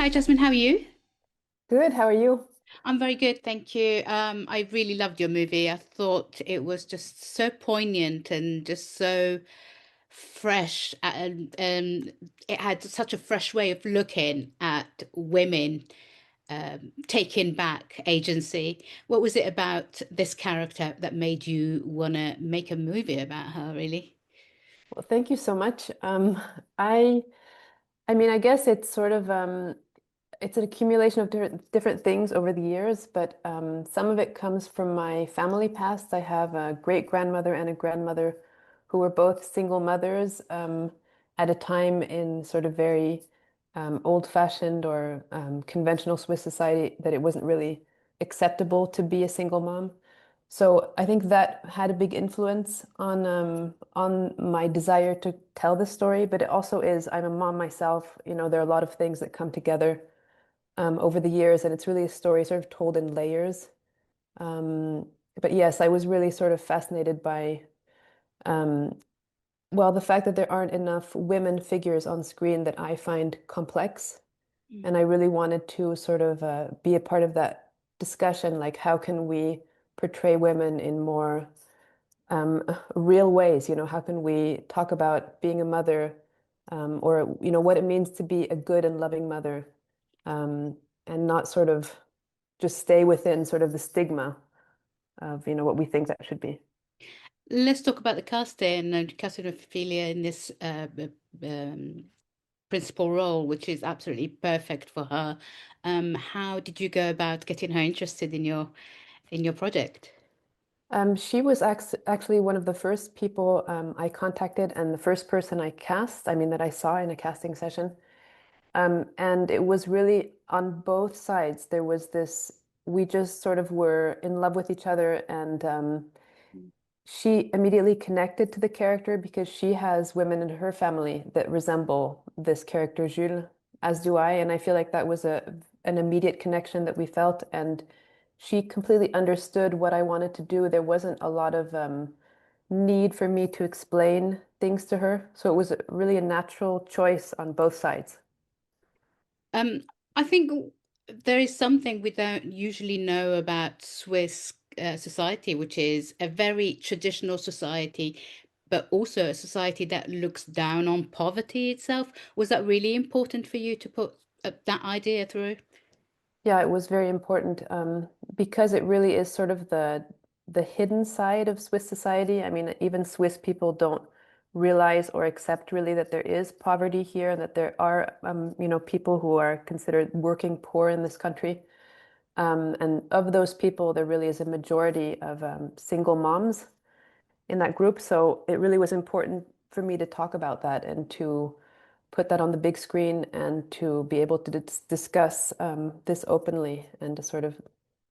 Hi, Jasmine. How are you? Good, how are you? I'm very good, thank you. I really loved your movie. I thought it was just so poignant and just so fresh, and it had such a fresh way of looking at women taking back agency. What was it about this character that made you want to make a movie about her, really? Well, thank you so much. I mean, I guess it's sort of it's an accumulation of different things over the years, but some of it comes from my family past. I have a great grandmother and a grandmother who were both single mothers at a time in sort of very old-fashioned or conventional Swiss society that it wasn't really acceptable to be a single mom. So I think that had a big influence on my desire to tell this story, but it also is, I'm a mom myself, there are a lot of things that come together over the years, and it's really a story sort of told in layers. Um, but yes, I was really sort of fascinated by, um, well, the fact that there aren't enough women figures on screen that I find complex. And I really wanted to sort of be a part of that discussion, like how can we portray women in more real ways? How can we talk about being a mother, or what it means to be a good and loving mother, um, and not sort of just stay within sort of the stigma of what we think that should be. Let's talk about the casting and casting of Ophelia in this principal role, which is absolutely perfect for her. How did you go about getting her interested in your project? She was actually one of the first people I contacted and the first person I cast, I mean, that I saw in a casting session. And it was really on both sides. There was this, we just sort of were in love with each other, and she immediately connected to the character because she has women in her family that resemble this character, Jules, as do I. And I feel like that was an immediate connection that we felt. And she completely understood what I wanted to do. There wasn't a lot of need for me to explain things to her. So it was really a natural choice on both sides. Um, I think there is something we don't usually know about Swiss society, which is a very traditional society, but also a society that looks down on poverty itself. Was that really important for you to put that idea through? Yeah, it was very important because it really is sort of the hidden side of Swiss society. I mean, even Swiss people don't realize or accept really that there is poverty here and that there are people who are considered working poor in this country. And of those people, there really is a majority of single moms in that group. So it really was important for me to talk about that and to put that on the big screen and to be able to discuss this openly and to sort of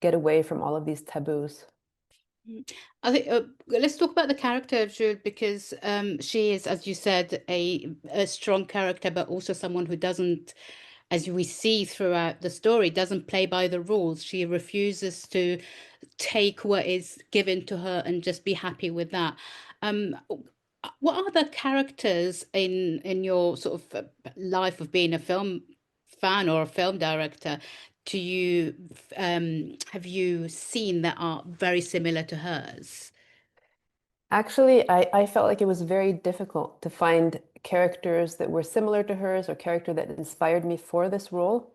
get away from all of these taboos. Mm. I think let's talk about the character of Jules because she is, as you said, a strong character, but also someone who doesn't, as we see throughout the story, doesn't play by the rules. She refuses to take what is given to her and just be happy with that. Um, what are the characters in your sort of life of being a film fan or a film director? Do you have you seen that are very similar to hers? Actually, I felt like it was very difficult to find characters that were similar to hers or character that inspired me for this role.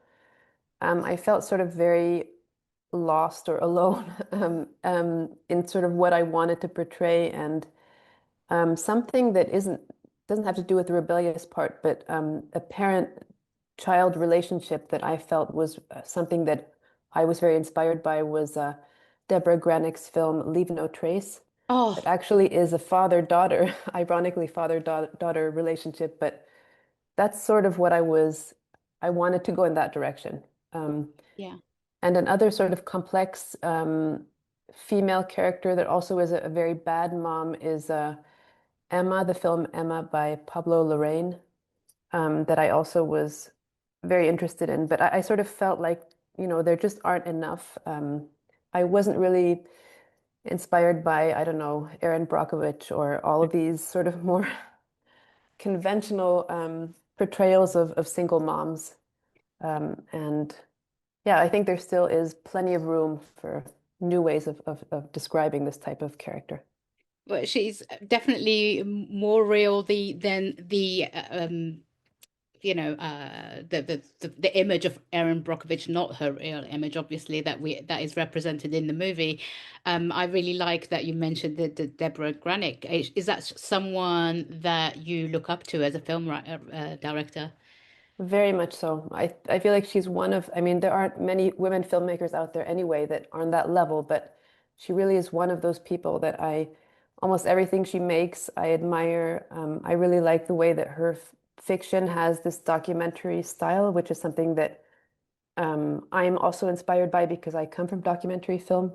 I felt sort of very lost or alone in sort of what I wanted to portray, and something that doesn't have to do with the rebellious part, but a parent-child relationship that I felt was something that I was very inspired by was Deborah Granick's film Leave No Trace. That Oh, actually is a father-daughter, ironically father-daughter relationship, but that's sort of what I wanted to go in that direction. Um, yeah. and another sort of complex female character that also is a very bad mom is Emma, the film Emma by Pablo Larraín, that I also was very interested in. But I sort of felt like, there just aren't enough. I wasn't really inspired by, I don't know, Erin Brockovich or all of these sort of more conventional portrayals of single moms. And yeah, I think there still is plenty of room for new ways of describing this type of character. But she's definitely more real than the the image of Erin Brockovich, not her real image, obviously, that is represented in the movie. I really like that you mentioned the Deborah Granick. Is that someone that you look up to as a director? Very much so. I feel like she's one of, I mean, there aren't many women filmmakers out there anyway that are on that level, but she really is one of those people that almost everything she makes, I admire. I really like the way that her fiction has this documentary style, which is something that I'm also inspired by because I come from documentary film.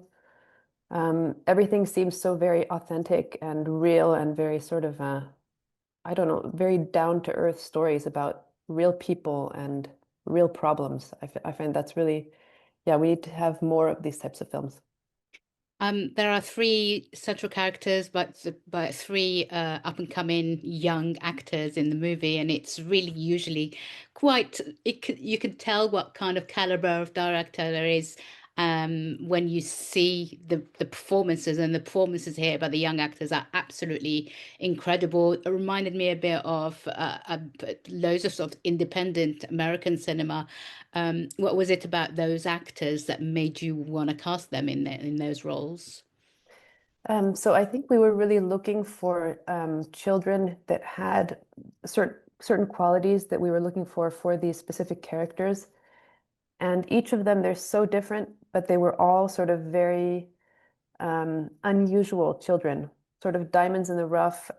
Everything seems so very authentic and real and very sort of I don't know, very down to earth stories about real people and real problems. I find that's really, yeah, we need to have more of these types of films. There are three central characters, but three up and coming young actors in the movie, and it's really usually quite. You can tell what kind of caliber of director there is when you see the performances, and the performances here by the young actors are absolutely incredible. It reminded me a bit of loads of sort of independent American cinema. What was it about those actors that made you want to cast them in those roles? So I think we were really looking for children that had certain qualities that we were looking for these specific characters. And each of them, they're so different, but they were all sort of very unusual children, sort of diamonds in the rough,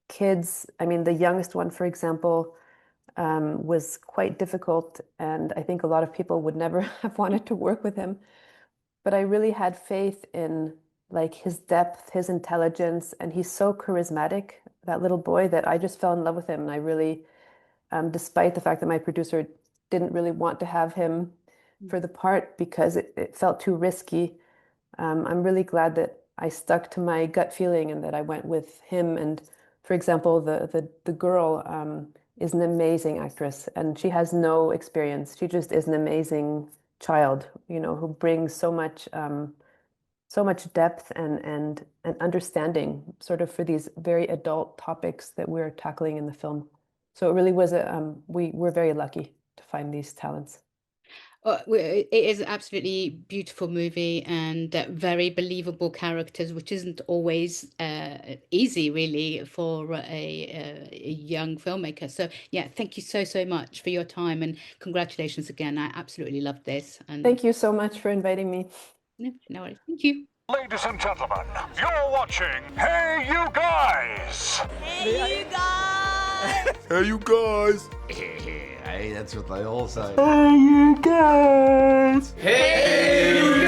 kids. I mean, the youngest one, for example, was quite difficult, and I think a lot of people would never have wanted to work with him. But I really had faith in like his depth, his intelligence, and he's so charismatic, that little boy, that I just fell in love with him. And I really, despite the fact that my producer didn't really want to have him for the part because it felt too risky, I'm really glad that I stuck to my gut feeling and that I went with him. And for example, the girl is an amazing actress, and she has no experience. She just is an amazing child, who brings so much depth and understanding, sort of for these very adult topics that we're tackling in the film. So it really was we were very lucky to find these talents. It is an absolutely beautiful movie and very believable characters, which isn't always easy, really, for a young filmmaker. So, yeah, thank you so much for your time and congratulations again. I absolutely loved this. And Thank you so much for inviting me. no, no worries. Thank you. Ladies and gentlemen, you're watching Hey You Guys! Hey, you guys! Hey, you guys! Hey, that's what they all say. Hey, you guys! Hey!